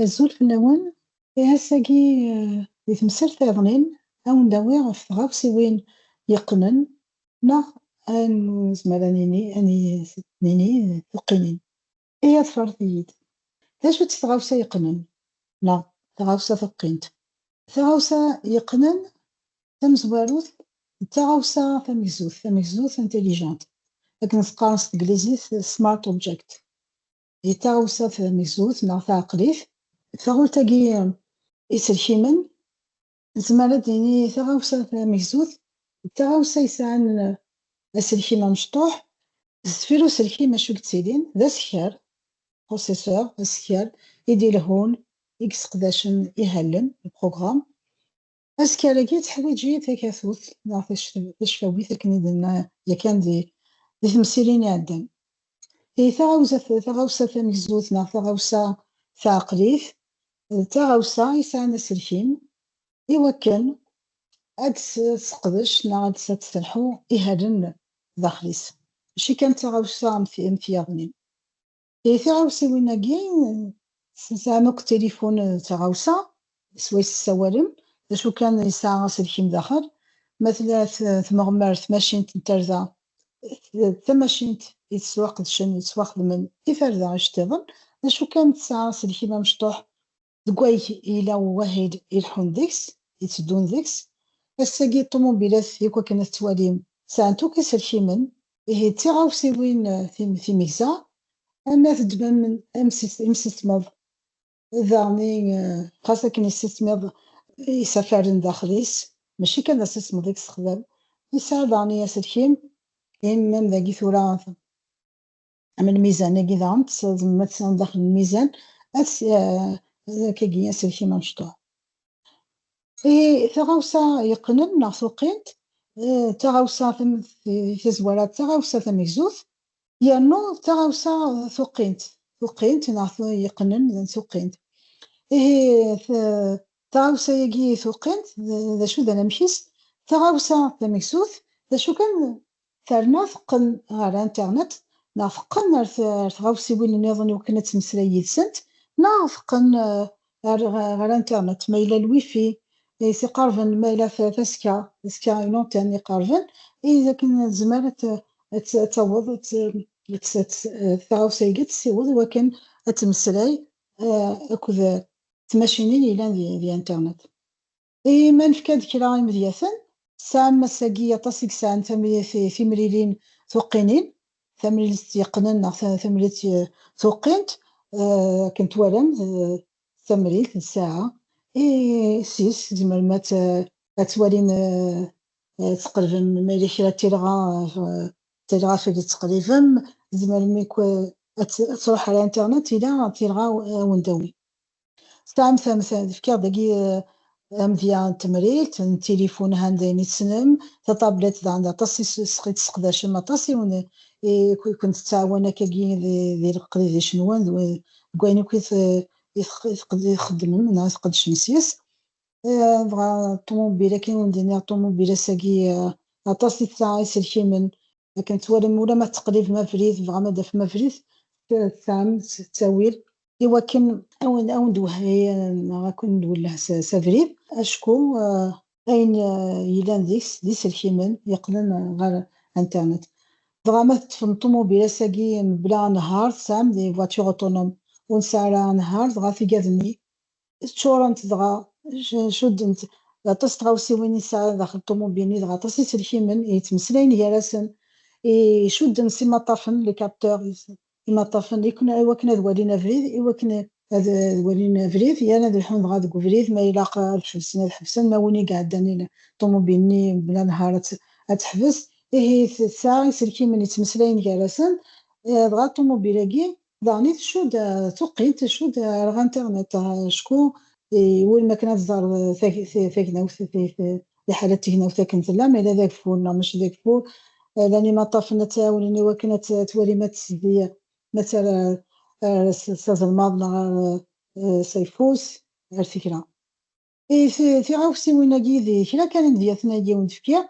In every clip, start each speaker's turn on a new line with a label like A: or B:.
A: Azul fell-awen, ass-agi di temsalt iḍelin ad wen-d-awiɣ ɣef tɣawsiwin yeqqnen neɣ nezmer ad nini tuqqinin. Ḍefret-iyi-d, d acu-tt tɣawsa yeqqnen neɣ tɣawsa tuqqint? Taɣawsa yeqqnen tamezwarut d taɣawsa tamegzut intelligente, akken teqqaṛ s teglizit smart object. Hi taɣawsa tamegzut neɣ taɛeqlit. Taɣult-agi iselkimen nezmer ad nini taɣawsa tamegzut d taɣawsa yesɛan aselkim amecṭuḥ, deffir uselkim acu yettilin d askar, processeur, askar i d-ilehhun i yesseqdacen ihallen program. Askar-agi yetteḥwiǧ takatut neɣ tacfawit akken i d-nenna yakan di temsilin iɛeddan. Hi taɣawsa tamegzut neɣ taɣawsa taɛeqlit d taɣawsa yesɛan aselkim iwakken ad tseqdec neɣ ad tesselḥu ihallen daxel-is, mačči kan taɣawsa am tiyaḍnin. Hi tiɣawsiwin-agi tesɛam akk tilifun taɣawsa swayes tessawalem, d acu kan yesɛa aselkim daxel. Ma tella tmeɣmar tmacint n tarda, tamacint yettwaxedmen iferda iceṭṭiḍen, d acu kan tesɛa aselkim amecṭuḥ deg wayg yella wahil ileḥḥun deg-s, yetteddun deg-s. Ass-agi ṭumubilat yakk akken ad tettwalim sɛant akk iselkimen, ihi d tiɣawsiwin timegza, ama teddmem imsismeḍ daɣni xas akken yessismiḍ isafaren daxel-is, mačči kan d asismeḍ i yessexdam, yesɛa daɣni aselkim mem dagi tura am lmizan-agi daɣen ma tesɛam daxel lmizan kagi aselkim amecṭuḥ. Taɣawsa yeqqnen neɣ tuqqint, taɣawsa tazwara d taɣawsa tamegzut yernu taɣawsa tuqqint neɣ yeqqnen tuqqint. Ihi taɣawsa-agi tuqqint d acu d anamek-is? Taɣawsa tamegzut d acu kan terna teqqen ɣer internet neɣ teqqen ar tɣawsiwin-nniḍen iwakken ad temmeslay yid-sent, neɣ teqqen ɣer internet ma yella lwifi tiqarben, ma yella taska une antenne iqarben, akken tezmer ad taweḍ taɣawsa-agi ad tessiweḍ iwakken ad temmeslay akked tmacinin yellan di internet. Ma nefka-d kra imedyaten, tesɛam ass-agi aṭas i yesɛan timlilin tuqqinin, tamlilt yeqqnen neɣ tamlilt tuqqint, akken twalam tamlilt n ssaɛa sis tzemrem ad twalim tqellbem ma yella kra tiliɣa tqellbem, tzemrem ad tṛuḥ ar internet yella tilɣa wen-d-tawi. Tesɛam tefkiḍ dagi amedya n temrilt n tilifun handayen i tessnem, tatablet daɣen aṭas i tesseqdacem, aṭas i tettɛawan akkagi di leqdic-nwen deg wayen akk i txeddmem neɣ i tqeddcem sys. Dɣa ṭumubil akken wen-d-nniɣ ṭumubil ass-agi aṭas i tesɛa iselkimen, akken twalam ula ma teqlibem abrid, tebɣam ad tafem abrid, tesɛam ttawil iwakken ad wen-d-twehhi neɣ ad ken-d-twelleh s abrid, acku ayen yellan deg-s d iselkimen yeqqnen ɣer internet. Dɣa ma teṭṭfem ṭumubil ass-agi mebla anehhaṛ, tesɛam des voitures autonomes ur nesɛa ara anehhaṛ, dɣa tigaḍ-nni ččurent, dɣa cuddent aṭas tɣawsiwin i tesɛa daxel ṭumubil-nni, dɣa aṭas iselkimen i yettmeslayen gar-asen, icudden s imaṭṭafen les capteurs, imaṭṭafen iwakken ad walin abrid, iwakken ad walin abrid yerna ad lḥun dɣa deg ubrid, ma ilaq ad ḥebsen, ma win i iɛeddan ṭumubil-nni bla anehhaṛ ad teḥbes. Ihi tesɛa iselkimen yettmeslayen gar-asen, dɣa ṭumubil-agi daɣen i tcudd tuqqint, tcudd ɣer internet, acku win ma kan ad tẓer tagnawt liḥala tagnawt akken tella, ma yella d ageffur neɣ mačči d ageffur, llan imaṭṭafen ad tɛawnen iwakken ad twali ma tesdi مثلا s azelmaḍ neɣ s ayeffus ar tekra. Tiɣawsiwin-agi d kra kan imedyaten-agi wen-d-fkiɣ,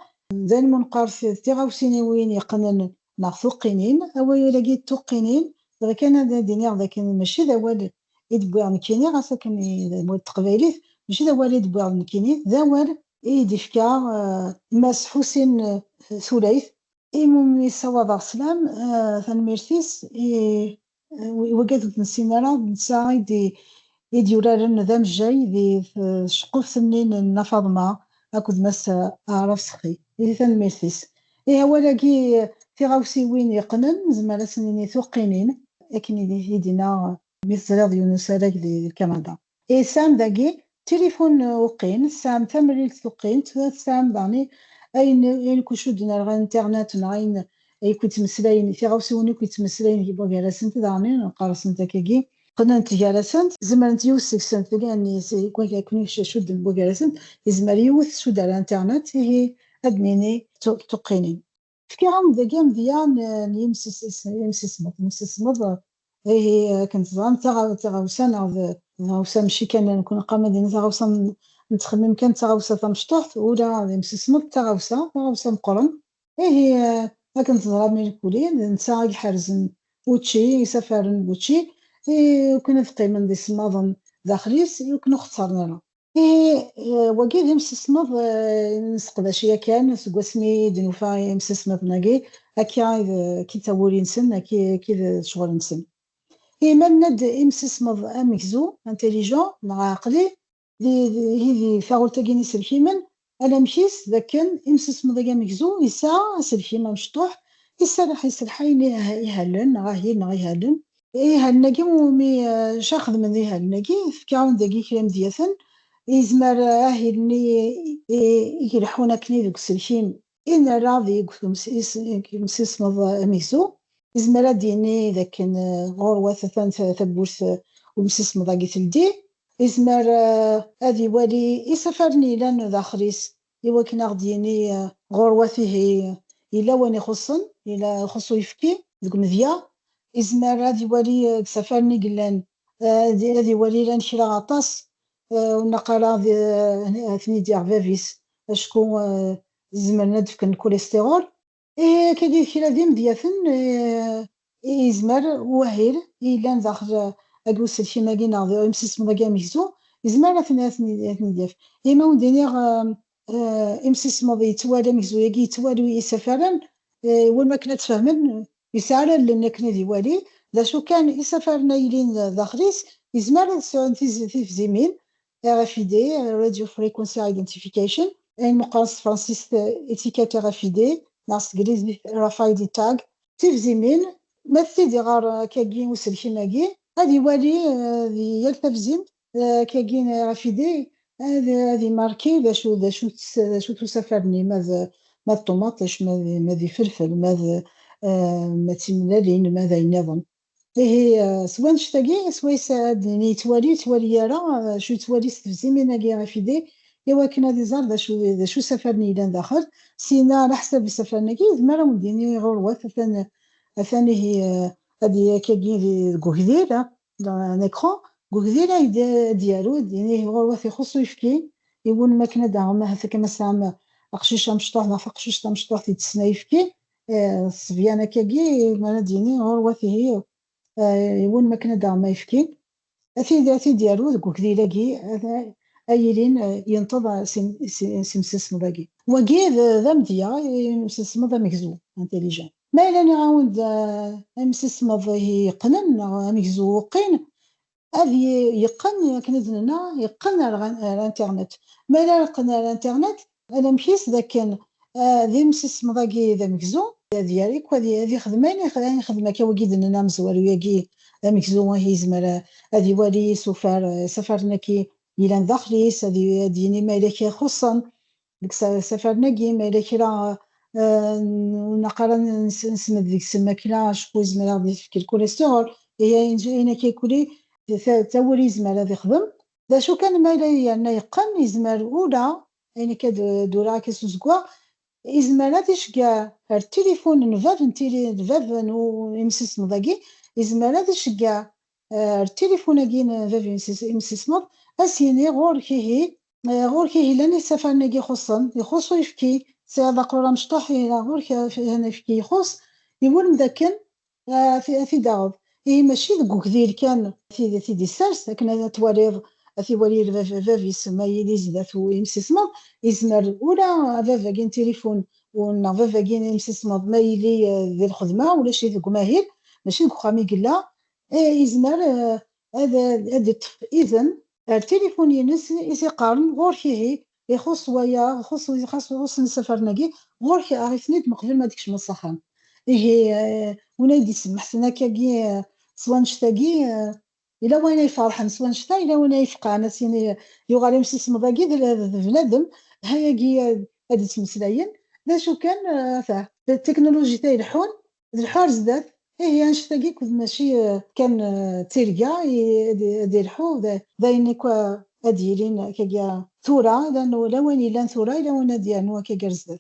A: d ayen nqar tiɣawsiwin yeqqnen neɣ tuqqinin, awal-agi tuqqinin bɣiɣ kan ad iniɣ dakken mačči d awal يدبوغ نكيني غاسا كان مواد تقبايليت ماشي ذا والي يدبوغ نكيني ذا وال يدفكا ماس حسين ثلاث إمومي صواب سلام ثنميرتيس وقادت نسينا نسا يدي ورارن ذا مجاي دي شقوف سنين نفاضما أكد مس أعرف سخي إذا ثنميرتيس ولاكي في غاوسي وين يقنن زعما سنين ثقينين لكن يدينا مزرعة يونس هذاك دي كندا سام داكي تليفون وقين سام تمريل وقين سام داني أين كوشود على الإنترنت نعين أي كنت مسلاين في غاوسي وين كنت مسلاين يبغى جالسنت داني نقارسنت كاكي قلنا انت جالسنت زعما انت يوسك سنت لأني كون كون شود يبغى جالسنت يزمر يوث شود على الإنترنت هي أدنيني تقينين في عام ذا جام ديان يمسس مضى هي كنت زعما تغاوسان غاوسا ماشي كان نكون قامة دينا تغاوسا نتخمم كان تغاوسا تمشطوح ولا يمسس مض تغاوسا مقرن هي كنت زعما من الكولين نسا يحرزن وتشي يسافرن بوتشي وكنا في قيمة دي سماضن داخليس وكنا اختارنا له وكيد يمسس مض نسقداشيا كان سقوسمي دنوفا يمسس مض ناقي هكا كي تاولي نسن كي شغل نسن مالند إمسس مض أمكزو انتيليجون مع عقلي هذي فاغولتا كيني سلكيمن أنا مشيس ذاكن إمسس مض أمكزو يسا سلكيمن مشطوح يسا راح يسلحين يهلن غاهين غيهلن هالناقي ومي شاخذ من ذي هالناقي في كاون ذاكي كلام دياثن يزمر هيني يرحونا كني ذوك سلكيم إن راضي يقولوا مسيس مض أمكزو إزمالا ديني ذاك غور ثبوث ومسيس مضاقي تلدي إزمال هذي والي يسافرني لان ذا خريس إوا كنا غديني غور فيه إلا واني خصن إلا خصو يفكي ذوك مذيا إزمال هذي والي سافرني قلان هذي والي لان شرا غطاس ونقلا ثني ديال فافيس شكون زمرنا دفك الكوليسترول كدير كلا ديم ديافن يزمر وهير إلا داخل أقوس الشي ماكينا إمسيس مضاقا ميزو يزمر ثني دياف إما ودينيغ إمسيس مضي يتوالى ميزو يجي يتوالى يسافرن وين ما كنا تفهمن يسعر لنا كنا ديوالي لا شو كان يسافرنا يلين داخليس يزمر في زمين RFID Radio Frequency Identification المقاس فرانسيس إتيكات RFID ناس جريز رافايدي تاغ تفزيمين مثل دي غار كاكين وسلكي ماكي هذه والي يلتفزين كاكين رافيدي هذه ماركي باش تسافرني ماذا الطوماط ماذا فلفل ماذا ما تملالين ماذا ينظم هي سواء نشتاقي سواء يساعدني توالي يرى شو توالي تفزيمين ناقي رافيدي إوا كنا دي زار ذا شو سافرني إلى داخل سينا على حسب سافرنا كي زمرا مديني غروة ثاني هي هذه كاكين كوكديرة دان إكران كوكديرة ديالو ديني غروة يخصو يفكي يقول ما كنا داهم هذاك مسام أقشيشة مشطوح ما فقشيشة مشطوح تتسنا يفكي الصبيانة كاكي ما ديني غروة هي يقول ما كنا داهم يفكي في ديالو كوكديرة كي أيلين ينتظر سمسس مضاقي وكي ذا مديا مسس مضا مكزو انتيليجون ما إلا نعاود مسس مضا يقنن مكزو قين هذه يقن كنزلنا يقن على الانترنت ما إلا يقن على الانترنت أنا مشيت ذاك ذي مسس مضاقي ذا مكزو ديالك وهذه خدماني خدمة كوكيد لنا مزوار وياكي مكزو هي زمرا هذه ولي سفرنا كي إلى داخليس هذه ديني ما إلا كي خصن ديك سافرنا كي ما إلا كي راه نقرا نسمد ديك السما كي راه شكون زمرا في الكوليسترول هي هنا كيكولي تاولي زمرا ذي خدم دا شو كان ما إلا يعني يقن يزمر أولى يعني كدورا كيسوسكوا يزمر تيشكا التليفون نفاف نو يمسس مضاقي يزمر تيشكا التليفون كي نفاف يمسس مض أسيني غور كيه لاني سافرنا كي يخصو يفكي سيادا قرا مشطوح غور هنا يفكي يخص يقول مذاكن في داغب ماشي دوك وكذير كان تيدي السارس لكن تواليض ثيوالي فافيس ما يليز ذات يمسسمض يزمر ولا فافا كين تليفون ونا فافا كين يمسسمض ما يلي ذي الخدمة ولا شي ذوك ماهيل ماشي دوك خامي قلا يزمر هذا الطفل إذن التليفون ينس يقارن غور هي يخص ويا يخص نسافر ناكي غور هي عرفني مقبل ما ديكش من الصحن إيه ونادي سمح سنا كاكي سوا نشتاقي إلا وين يفرحن سوا نشتا إلا وين يفقع ناس يعني يغالي مشي سمضاقي بنادم هاياكي هادي تمسلاين لا شو كان فاه التكنولوجيا تاع الحون الحوار زداد هي نشتاقي كنت ماشي كان تيرقا ديال الحو داين كوا هادي لين كاكيا ثورة لأنه لا وين إلا ثورة إلا وين ديال نوا كاكيا زداد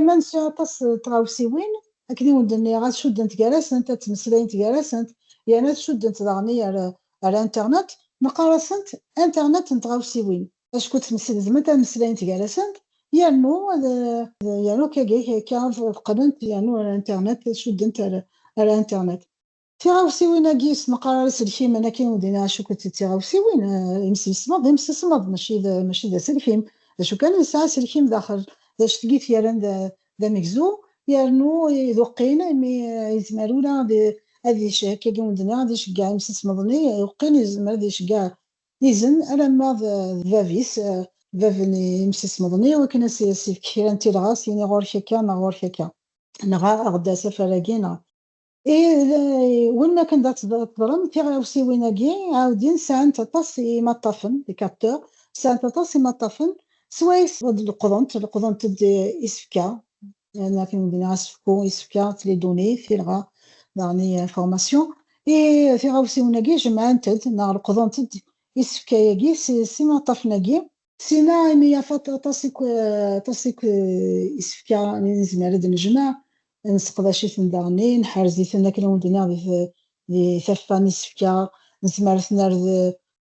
A: ما نسيطس تغاوسيوين أكدي ودني غاد شد انت جالس انت تمسلين تجالسنت يعني تشد انت ضغني على انترنت نقارسنت انترنت نتغاوسيوين اش كنت تمسل زعما تمسلين تجالسنت يانو يانو كاكي كيعرف قدنت يانو على الانترنت شد انت على الانترنت تيغاوسيوين كيس نقارس الفيلم انا كاين ودينا شو كنت تيغاوسيوين يمسي صمد ماشي دا سلفيم شو كان يسعى سلفيم داخل باش تلقيت دا مكزو يرنو يذوقين مي يزمرونا هذه كي قمدنا هذه شكاع يمسس مضني يوقين يزمر هذه شكاع يزن على ما فافيس فافني يمسس مضني وكنا سي كثيرا تيلغاس يعني غور شكا نا غور شكا نغا غدا سفراكينا وين ما كان تضرم تيغاوسي ويناكي عاودين ساعة تطاس يمطفن دي كابتور ساعة تطاس يمطفن سوايس القضنت دي إسفكا لكن بدنا نسفكو إسفكا لي دوني فيلغا داني انفورماسيون تيغاوسي ويناكي جمعا تد نا القضنت إسفكا ياكي سي مطفناكي سينا ميا فات تاسيك إسفكا نزمر هاد الجمع نسقدا شي ثندغني نحرزي ثنا كلا ودنا ذي ثفاني إسفكا نزمر ثنا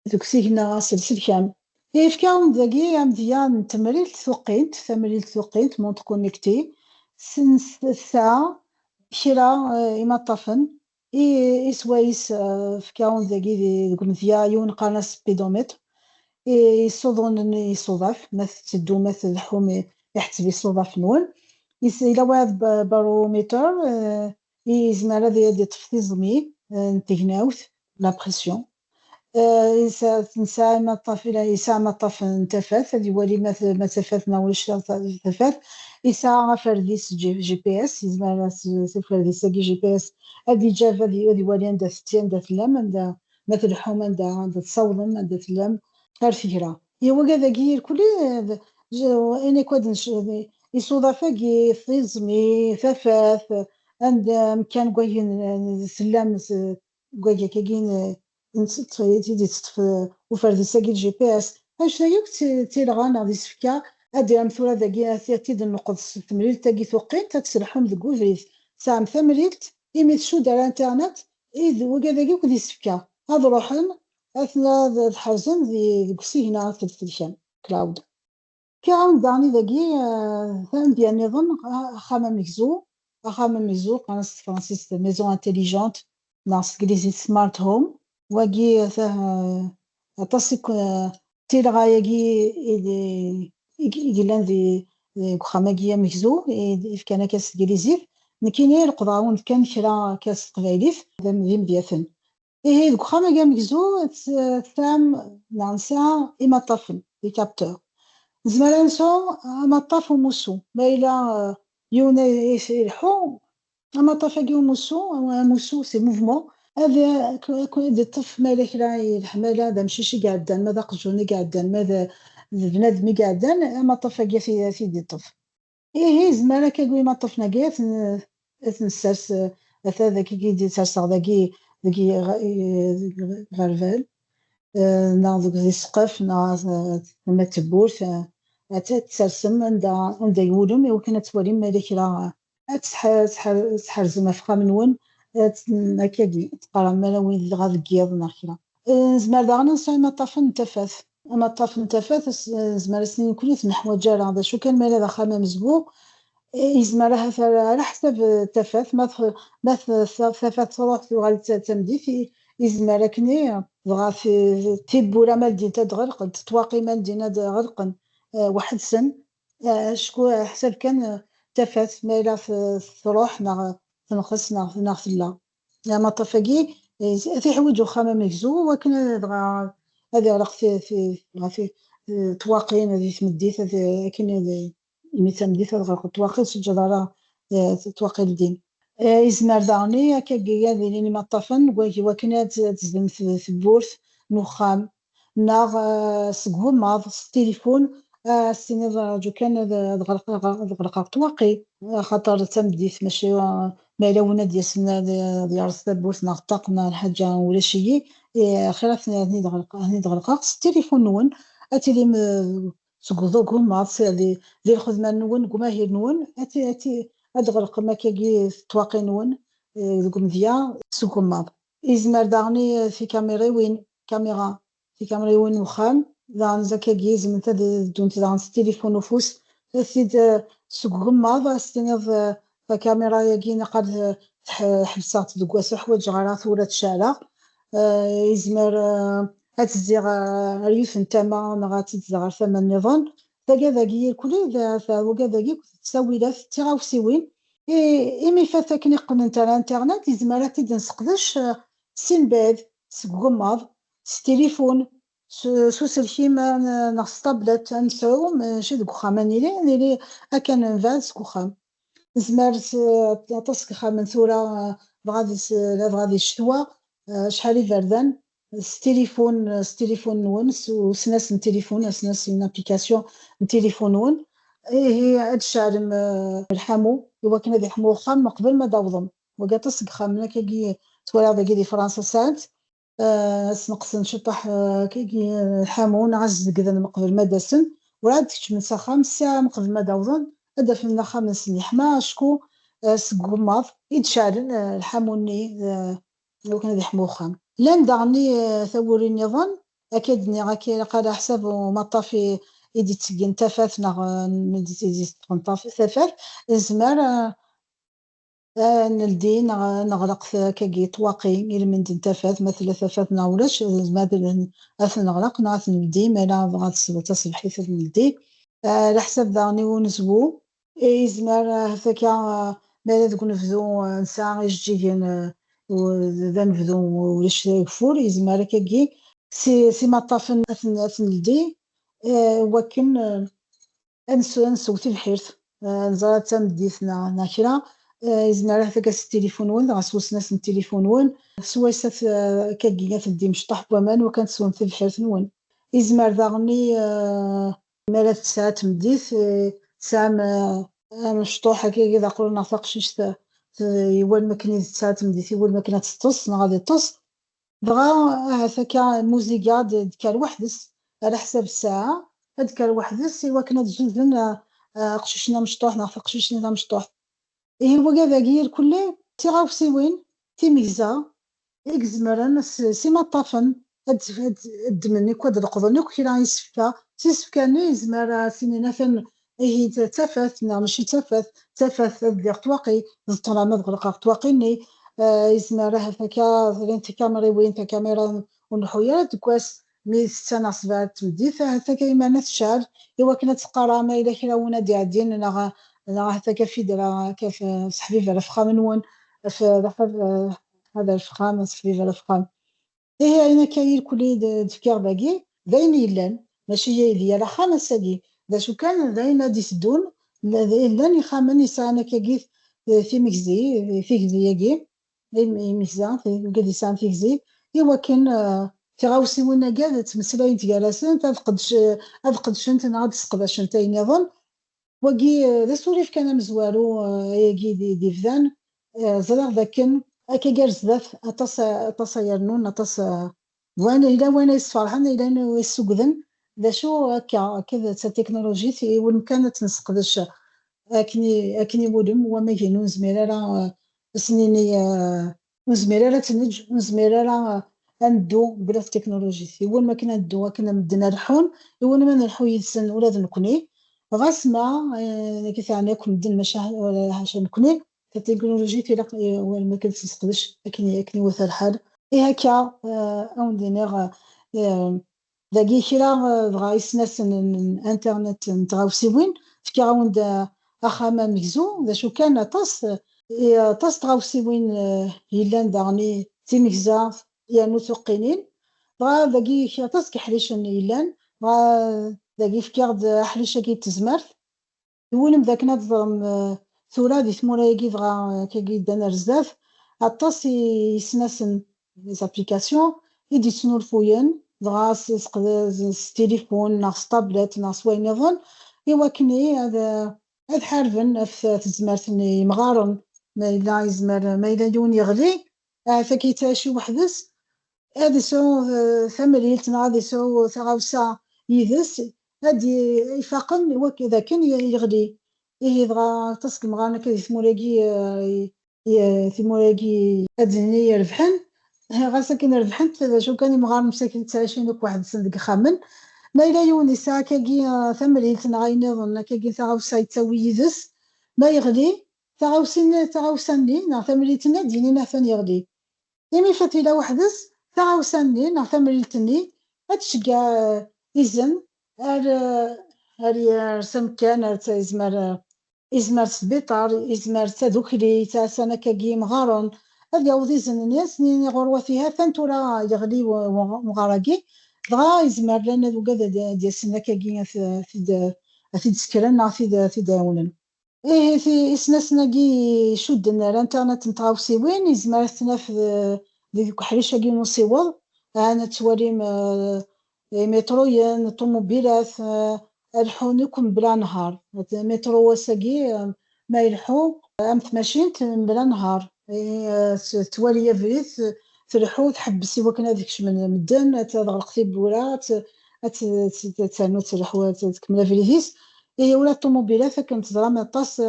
A: ذوك سيكنا سلسل كام إسفكا ونذاكي عمديا تمريل ثوقينت مونت كونيكتي الساعة كرا إمطفن إسوايس فكا ونذاكي ذوك نثيا يون قانا سبيدومتر يصوضون يصوضاف مثل تدو مثل الحوم يحتسب يصوضاف نون إلا واحد باروميتر يزمر هذا يدي تفطي زمي نتيغناوث لا بريسيون نسا مطاف إلا يسا مطاف نتفاث هذي ولي ما تفاثنا ولا تفاث يسا فرديس جي بي اس يزمر فرديس جي بي اس هذي جاف هذي ولي عندها ستين عندها ثلام عندها مثل حوم عندها تصوضن عندها ثلام غير فكرة هو كذا كي كل أنا كود يصودف كي فيزمي ثفاث عند مكان كوين سلام كوين كاين تيدي تطف وفرد ساكي جي بي اس اش يوك تيلغانا دي سفكا ادي امثله ذاكي تيد النقط تمريل تاكي ثقين تتسلحهم ذك وفريث سام ثمريلت إيمي تشود على الانترنت إذ وكذا كيك دي سفكا هاد روحن أثناء الحزن ذي كسي هنا في التلفزيون كلاود كان داني ذاكي ثان ديال النظام خامم ميزو قناص فرانسيس ميزون انتيليجونت ناس كليزي سمارت هوم واكي تصيك تيلغا يجي ذي خاماكيا ميزو كان كاس كليزي نكيني القضاون كان شرا كاس قبايليف ذي مدياثن دوك خاما كاع مكزو ثام نانسا إما طفل دي كابتور زمالا نسو أما طاف وموسو ما إلا يونا يلحو أما طاف كي وموسو موسو سي موفمون هذا دي الطف مالك راهي الحمالة هذا ماشي شي قاعدان ماذا قجوني قاعدان ماذا بنادمي قاعدان أما طاف كي في دي الطف زمالا كيقول ما طفنا كاع تنسرس هذا كي يدي ترسغ ذاكي غرفال نا ذوك ذي السقف نا ثما تبور تسرسم عند يولم يمكن توالي مالك راه تسحر زعما فقا من ون هكاكي تقرا مالا وين غاد كياض ناخرا زعما داغنا نصاي ما طاف نتفاث اما طاف نتفاث زعما سنين كليت نحو جار هذا شو كان مالا ذا خامه مزبوق يزمرها على حسب التفات ثفات تروح تغال تمدي في يزمر كني بغا في تيبورا مال دين تدغرق تواقي مال دين غرقن واحد سن شكو حسب كان تفات ما إلا تروح تنقص في الله ما طفقي في حوايج وخامة مكزو ولكن دغا هذا غرق في تواقين هذه تمديت هذه كاين مثال ديال غرق تواقي الجدارة تواقي الدين يزمر داغني كاكيا ديالي ما طفن وكنا تزدم في البورث نخام ناغ سقو ماض التليفون السيني جو كان غرق تواقي خاطر تمديت ماشي ما لونا ديال سنا ديال رصد البورث ناغ طاقنا الحاجة ولا شي خلاف هني دغرقا التليفون نون اتيلي سقوذوك هما ذي الخدمة نون قماهير نون اتي ادغرق ما كاكي تواقي نون ذوك مذيا سوق ماض يزمر داغني في كاميرا وين كاميرا في كاميرا وين وخام داغن زكا كيز من دون داغن التليفون وفوس ثيد سوق ماض استنيض فكاميرا يجينا قد حبسات دوكواس حوايج غارات ولا تشارع يزمر هتزيغ ريوث نتاما نغات تزغر ثمن النظام ذاكي كلي ذاكي تساوي لا تيغاوسيوين إمي فاتك نقن انت الانترنت يزمرات تيد نسقدش سينباد سكوماض ستيليفون سلكيما ناغ طابلت نسعو ماشي دوك خاماني لي اكان فال سكوخام زمرت تصك خامن ثورة بغادي الشتوى شحال يبردان ستيليفون نون وسناس التليفون سناس اون ابليكاسيون التليفون نون هي هاد الشعر الحامو هو كنا دي حمو خام قبل ما داوضم وقا تصق خامنا كي تولى داكي دي فرنسا ساعات سنقص نشطح كي الحامو نعز كذا من قبل ما داسن وعاد من ساخام الساعة من قبل ما داوضن هذا في من خامس اللي حما شكو سقماض يتشعر الحاموني لو كان ذي حمو خام لان داغني ثوري النظام اكيد ني غاكي قال حساب مطافي يدي تسقين تفاف ندي تنطافي تفاف زمر نلدي نغرق كاكي طواقي إلى من دين تفاف مثل تفاف ناولاش زماد أثن نغرق نعث نلدي مالا بغات تصبحي في نلدي على حساب داغني ونزبو يزمر هكاكا مالا دوك نفذو نساء يجيين وذا نفذو ولاش يكفور يزمر كاكي سي مطافن أثن نلدي وكن أنسو في الحيرث نزرات تمديثنا ناكرا يزمر هكاك التليفون ون غاسوس ناس التليفون ون سويسات كاكيا في الدي مشطح بوامان وكانت سون في الحيرث نون يزمر داغني مالا ساعة تمديث ساعة مشطوح هكاك إذا قلنا ثقشيش يوال مكني ساعة تمديث يوال مكنة تص غادي تص بغا هكاكا الموسيقى ديال وحدس على حساب الساعة هاد وحدس إوا كنا تجوز قشيشنا مشطوح ناخذ قشيشنا مشطوح هو كذاكي الكل تيغاوسي وين تيميزا إكزمران سيما طافن هاد مني كواد القضن كي راه يسفكاني يزمر سنين فن هي تفات ماشي تفات ديال تواقي زطنا ما غرق تواقيني يزمر هكاكا انت كاميرا وين تا كاميرا ونحويات كواس مي سنة صبات تمديت هكاكا يمانات الشعر إوا كنا تقرا ما إلا كنا ونا ديالين أنا هكاكا في درا كيف صحفي في الفخام نون في هذا الفخام صحفي في الفخام أنا كاين كلي تفكير باقي داين يلان ماشي هي ديال خامس هادي دا شو كان داين دي سدون لان يخامن يسانا كيف في مكزي في كزياكي مكزا في قد يسان في كزي إوا كان في غاوسي ونا كاع تمسلاين تجالسين تقدش انت نعاد تسقباش انت ينظن وكي ذا سوريف كان مزوارو ياكي دي فذان زرع ذاكن هكا كاع بزاف اطاس يرنون اطاس وانا الى وانا يصفرحن الى يسوقذن ذا شو هكا كذا التكنولوجي في وين كانت نسقدش اكني ولم وما كاين زميره سنيني زميره تنج زميره ندو بلا التكنولوجي وين ما كنا ندو كنا مدنا الحون وين ما نلحو يسن ولاد نكوني غاس ما كيف يعني كون مدن ماشي عشان نكوني التكنولوجيا تيلاق ما كنتسقدش لكن هو الحال هكا اون دينيغ داكي كرا بغا يسناس الانترنت نتغاوسيوين فكي غاوند اخاما مكزو ذا شو كان طاس طاس تغاوسيوين يلان داغني تيمكزا يعني ثقينين بغا داكي كرا طاس كيحريشن يلان بغا داكي فكي حريشة كي تزمرت يولم ذاك نظم ثورة دي ثمورايكي دغا كي دانا بزاف عطاس يسناسن لي زابليكاسيون يدي تسنولفوين دغا التليفون ناغ طابلت ناغ سوايع نظن إوا كني هاد حارفن في تزمرتني مغارن ما إلا يزمر ما إلا يون يغلي فكي تعيشي وحدس هادي سو ثمريلت هادي سو ثغاوسا يدس هادي يفاقن وكذا كان يغلي إيه دغا تصل مغانا كذا ثمولاكي ثمولاكي أدني يربحن غاسا كي ربحت شو كان مغار مساكن تعيشين دوك واحد السن ديك خامن ما إلا يوني ساعة كاكي ثمريلت غاينظن كاكي ثغاوسا يتساوي يدس ما يغلي ثغاوسني نا ثمريلتنا ديني نافن يغلي إمي فتيلا وحدس ثغاوسني نا ثمريلتني هادشكا إزم ار سمكان ار تيزمر إزمر سبيطار إزمر تذكري تاع سنة كاكي مغارون هاد يعوض إزن الناس نيني غروة فيها ثانتورا يغلي ومغارقي دغا يزمر لنا ذو قذا ديال سنة كاكي في دسكرن في داونن إيه في إسناسنا كي شدنا الانترنت نتغاوسي يزمر في ديك حريشة كي نصيوض أنا تواليم متروين طوموبيلات الحونكم بلا نهار مترو وساقي ما يلحو أمت ماشينت بلا نهار توالي فريث تلحو تحبسي وكان هذيك من مدن تغلقتي بولا تانو تلحو تكمل فريثيس هي ولا الطوموبيلات كانت زرا طاس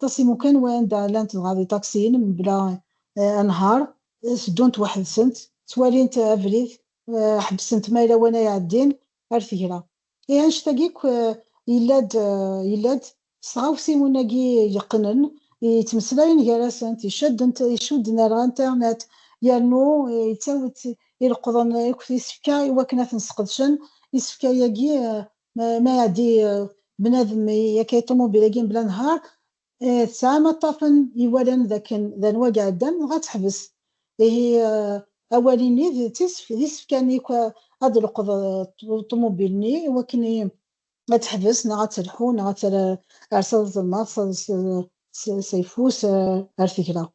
A: طاس مكان وين لانت غادي تاكسيين من بلا نهار سدونت واحد سنت توالي انت فريث حبسنت ما إلا وانا يعدين ارثيرا يعني نشتاقيك يلاد صغاوسي وناقي يقنن يتمسلاين جالسنت يشدنا الانترنت يانو يتاوت يلقضن يكفي سفكا وكنا تنسقدشن يسفكا ياقي ما يعدي بنادم ياكي طوموبيل بلا نهار ساعة ما طافن يوالن ذا نواقع الدم غتحبس هي أوليني تيس كان يكون هاد القض طوموبيلني وكني غتحبس نا غتلحو نا غترسل الظلمات سيفوس الفكرة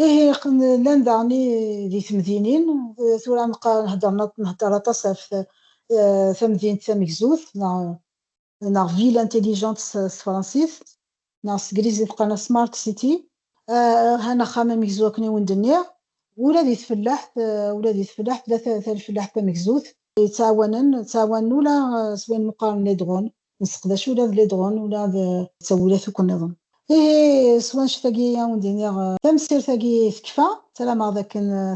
A: إيه لان دعني ذي ثمذينين ثورة نبقى نهضر طاس في ثمذين ثمكزوث نا فيل انتيليجونت فرانسيس نا سكريزي بقانا سمارت سيتي هانا خامة مكزوكني وندنيا ولا ذي تفلاح ثلاثة الفلاح تمكزوث تعاونن ولا سوين مقارن لي درون نسقداش ولا لي درون ولا تسولات وكل نظام إيه سوان شتاقي يا وندينيغ تمسير تاقي تكفى سلام هذاك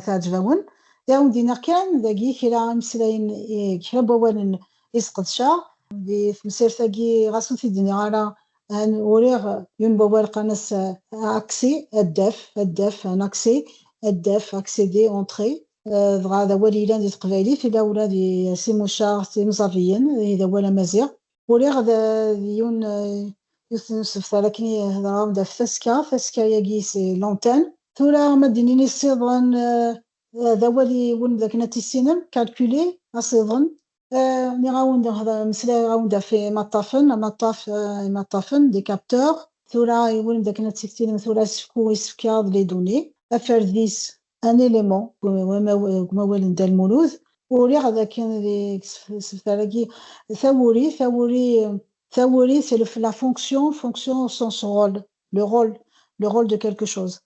A: تعجبون يا وندينيغ كان داقي كرا مسلاين كرا بوالن يسقدشا دي مسير تاقي غاسون في الدنيا على ان وريغ يون بوال قناس اكسي الداف ان اكسي الداف اكسيدي اونتري دغا هذا هو ليلان ديال التقبايلي في ولا دي سي موشار سي مزافيين اذا ولا مزيغ ولي غدا يون يوسف لكن هضره دا فاسكا ياكي سي لونتان ثورا ما دينيني الصيدن هذا هو اللي ون ذاك نتيسينم كالكولي الصيدن مي غاوند هذا مسلا غاوند في مطافن دي كابتور ثورا يون ذاك نتيسينم ثورا يسفكا لي دوني افرديس ان اليمون كما والن دا المولود ولي غدا كان ديك سفالاكي ثوري c'est la fonction sans son rôle le rôle de quelque chose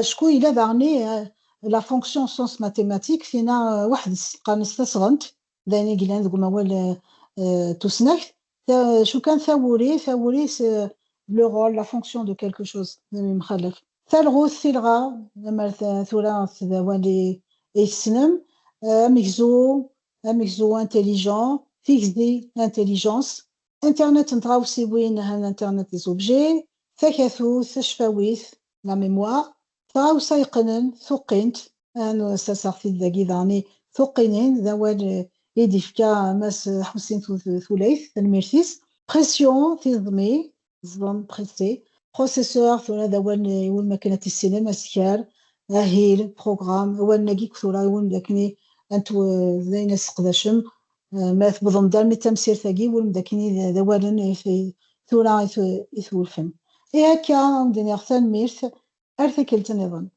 A: شكون إلا دعني la fonction sens mathématique فينا واحد قنستصغنت داني قلنا ذوك موال تسنكت شو كان ثوري le rôle la fonction de quelque chose مخلف ثالغوث ثلغا لما ثورا ثوالي يسنم مكزو intelligent فيكس دي intelligence انترنت نتغاوسي وين هان انترنت زوبجي ثكاثو ثشفاويث لا ميموار تغاوسا يقنن ثقينت انو ساسارتي ذاكي ذاني ثقينين ذوال يديفكا ماس حسين ثلاث الميرثيس بريسيون تيضمي زبون بريسي بروسيسور ثولا ذوال يول ماكينة السينما سكار اهيل بروغرام وال ناكيك ثولا يول داكني انتو زين سقداشم ما تبضم دار التمثيل ثقي والمدكني ذوالا في ثورة يثولفن. إيه هكا ندير ثان ميرث أرثكلت نظام.